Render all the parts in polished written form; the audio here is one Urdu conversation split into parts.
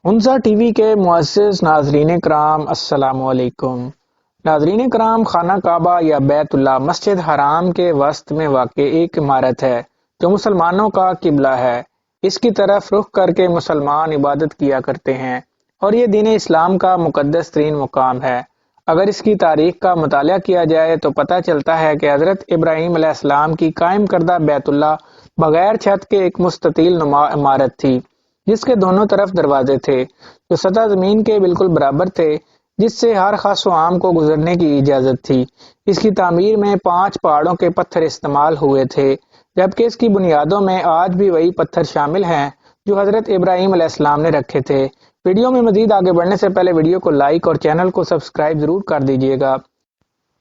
ہنزا ٹی وی کے معزز ناظرین کرام السلام علیکم۔ ناظرین کرام، خانہ کعبہ یا بیت اللہ مسجد حرام کے وسط میں واقع ایک عمارت ہے جو مسلمانوں کا قبلہ ہے۔ اس کی طرف رخ کر کے مسلمان عبادت کیا کرتے ہیں اور یہ دین اسلام کا مقدس ترین مقام ہے۔ اگر اس کی تاریخ کا مطالعہ کیا جائے تو پتہ چلتا ہے کہ حضرت ابراہیم علیہ السلام کی قائم کردہ بیت اللہ بغیر چھت کے ایک مستطیل نما عمارت تھی جس کے دونوں طرف دروازے تھے جو سطح زمین کے بالکل برابر تھے، جس سے ہر خاص و عام کو گزرنے کی اجازت تھی۔ اس کی تعمیر میں 5 پہاڑوں کے پتھر استعمال ہوئے تھے، جبکہ اس کی بنیادوں میں آج بھی وہی پتھر شامل ہیں جو حضرت ابراہیم علیہ السلام نے رکھے تھے۔ ویڈیو میں مزید آگے بڑھنے سے پہلے ویڈیو کو لائک اور چینل کو سبسکرائب ضرور کر دیجیے گا۔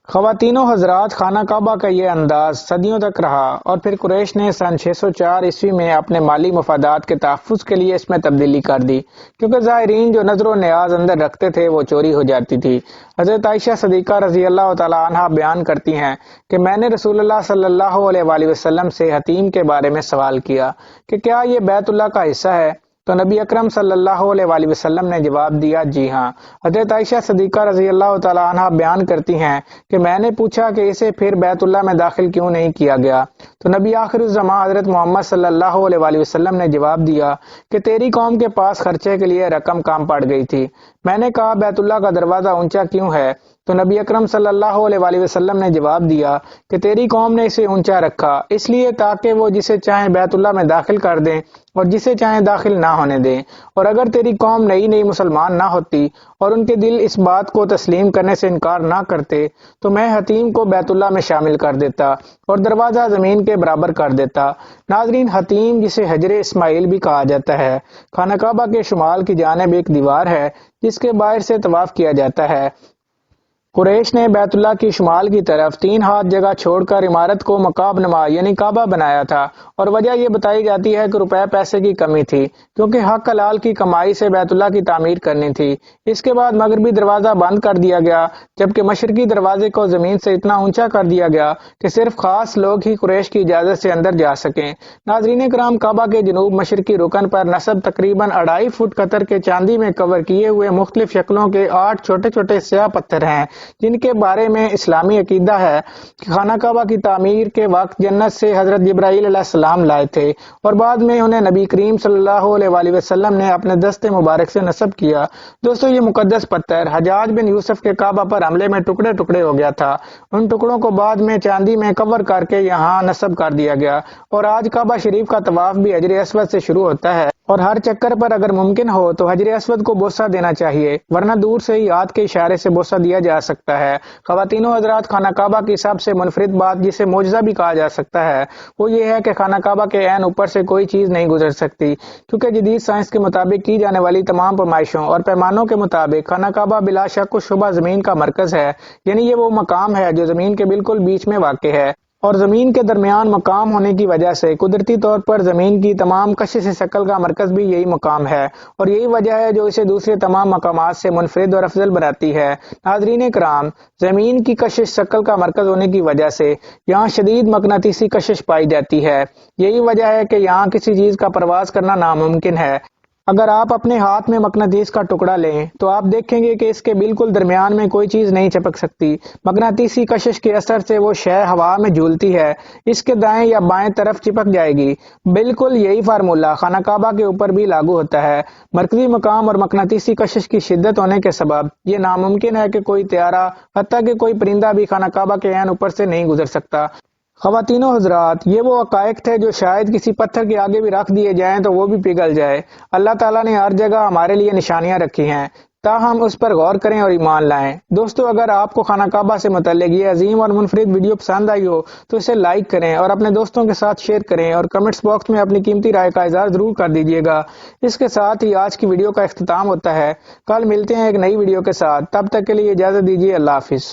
خواتین و حضرات، خانہ کعبہ کا یہ انداز صدیوں تک رہا اور پھر قریش نے سن 604 عیسوی میں اپنے مالی مفادات کے تحفظ کے لیے اس میں تبدیلی کر دی، کیونکہ زائرین جو نظر و نیاز اندر رکھتے تھے وہ چوری ہو جاتی تھی۔ حضرت عائشہ صدیقہ رضی اللہ تعالی عنہا بیان کرتی ہیں کہ میں نے رسول اللہ صلی اللہ علیہ وآلہ وسلم سے حتیم کے بارے میں سوال کیا کہ کیا یہ بیت اللہ کا حصہ ہے؟ تو نبی اکرم صلی اللہ علیہ وآلہ وسلم نے جواب دیا، جی ہاں۔ حضرت عائشہ صدیقہ رضی اللہ تعالی عنہا بیان کرتی ہیں کہ میں نے پوچھا کہ اسے پھر بیت اللہ میں داخل کیوں نہیں کیا گیا؟ تو نبی آخر الزماں حضرت محمد صلی اللہ علیہ وآلہ وسلم نے جواب دیا کہ تیری قوم کے پاس خرچے کے لیے رقم کم پڑ گئی تھی۔ میں نے کہا بیت اللہ کا دروازہ اونچا کیوں ہے؟ تو نبی اکرم صلی اللہ علیہ وآلہ وسلم نے جواب دیا کہ تیری قوم نے اسے اونچا رکھا اس لیے تاکہ وہ جسے چاہیں بیت اللہ میں داخل کر دیں اور جسے چاہیں داخل نہ ہونے دیں، اور اگر تیری قوم نئی مسلمان نہ ہوتی اور ان کے دل اس بات کو تسلیم کرنے سے انکار نہ کرتے تو میں حتیم کو بیت اللہ میں شامل کر دیتا اور دروازہ زمین کے برابر کر دیتا۔ ناظرین، حتیم جسے حجر اسماعیل بھی کہا جاتا ہے، خانہ کعبہ کے شمال کی جانب ایک دیوار ہے جس کے باہر سے طواف کیا جاتا ہے۔ قریش نے بیت اللہ کی شمال کی طرف 3 ہاتھ جگہ چھوڑ کر عمارت کو مکعب نما یعنی کعبہ بنایا تھا، اور وجہ یہ بتائی جاتی ہے کہ روپے پیسے کی کمی تھی، کیونکہ حق حلال کی کمائی سے بیت اللہ کی تعمیر کرنی تھی۔ اس کے بعد مغربی دروازہ بند کر دیا گیا، جبکہ مشرقی دروازے کو زمین سے اتنا اونچا کر دیا گیا کہ صرف خاص لوگ ہی قریش کی اجازت سے اندر جا سکیں۔ ناظرین کرام، کعبہ کے جنوب مشرقی رکن پر نصب تقریباً 2.5 فٹ قطر کے چاندی میں کور کیے ہوئے مختلف شکلوں کے 8 چھوٹے چھوٹے سیاہ پتھر ہیں، جن کے بارے میں اسلامی عقیدہ ہے کہ خانہ کعبہ کی تعمیر کے وقت جنت سے حضرت جبرائیل علیہ السلام لائے تھے اور بعد میں انہیں نبی کریم صلی اللہ علیہ وآلہ وسلم نے اپنے دست مبارک سے نصب کیا۔ دوستو، یہ مقدس پتھر حجاج بن یوسف کے کعبہ پر حملے میں ٹکڑے ٹکڑے ہو گیا تھا۔ ان ٹکڑوں کو بعد میں چاندی میں کور کر کے یہاں نصب کر دیا گیا، اور آج کعبہ شریف کا طواف بھی حجر اسود سے شروع ہوتا ہے، اور ہر چکر پر اگر ممکن ہو تو حجر اسود کو بوسہ دینا چاہیے، ورنہ دور سے ہی ہاتھ کے اشارے سے بوسہ دیا جا سکتا ہے۔ خواتین و حضرات، خانہ کعبہ کی سب سے منفرد بات جسے معجزہ بھی کہا جا سکتا ہے وہ یہ ہے کہ خانہ کعبہ کے عین اوپر سے کوئی چیز نہیں گزر سکتی، کیونکہ جدید سائنس کے مطابق کی جانے والی تمام پیمائشوں اور پیمانوں کے مطابق خانہ کعبہ بلا شک و شبہ زمین کا مرکز ہے، یعنی یہ وہ مقام ہے جو زمین کے بالکل بیچ میں واقع ہے، اور زمین کے درمیان مقام ہونے کی وجہ سے قدرتی طور پر زمین کی تمام کشش شکل کا مرکز بھی یہی مقام ہے، اور یہی وجہ ہے جو اسے دوسرے تمام مقامات سے منفرد اور افضل بناتی ہے۔ ناظرین کرام، زمین کی کشش شکل کا مرکز ہونے کی وجہ سے یہاں شدید مقناطیسی کشش پائی جاتی ہے۔ یہی وجہ ہے کہ یہاں کسی چیز کا پرواز کرنا ناممکن ہے۔ اگر آپ اپنے ہاتھ میں مقناطیس کا ٹکڑا لیں تو آپ دیکھیں گے کہ اس کے بالکل درمیان میں کوئی چیز نہیں چپک سکتی۔ مقناطیسی کشش کے اثر سے وہ شے ہوا میں جھولتی ہے، اس کے دائیں یا بائیں طرف چپک جائے گی۔ بالکل یہی فارمولہ خانہ کعبہ کے اوپر بھی لاگو ہوتا ہے۔ مرکزی مقام اور مقناطیسی کشش کی شدت ہونے کے سبب یہ ناممکن ہے کہ کوئی طیارہ، حتیٰ کہ کوئی پرندہ بھی خانہ کعبہ کے عین اوپر سے نہیں گزر سکتا۔ خواتین و حضرات، یہ وہ حقائق تھے جو شاید کسی پتھر کے آگے بھی رکھ دیے جائیں تو وہ بھی پگھل جائے۔ اللہ تعالیٰ نے ہر جگہ ہمارے لیے نشانیاں رکھی ہیں، تاہم اس پر غور کریں اور ایمان لائیں۔ دوستو، اگر آپ کو خانہ کعبہ سے متعلق یہ عظیم اور منفرد ویڈیو پسند آئی ہو تو اسے لائک کریں اور اپنے دوستوں کے ساتھ شیئر کریں، اور کمنٹس باکس میں اپنی قیمتی رائے کا اظہار ضرور کر دیجیے گا۔ اس کے ساتھ ہی آج کی ویڈیو کا اختتام ہوتا ہے۔ کل ملتے ہیں ایک نئی ویڈیو کے ساتھ، تب تک کے لیے اجازت دیجیے۔ اللہ حافظ۔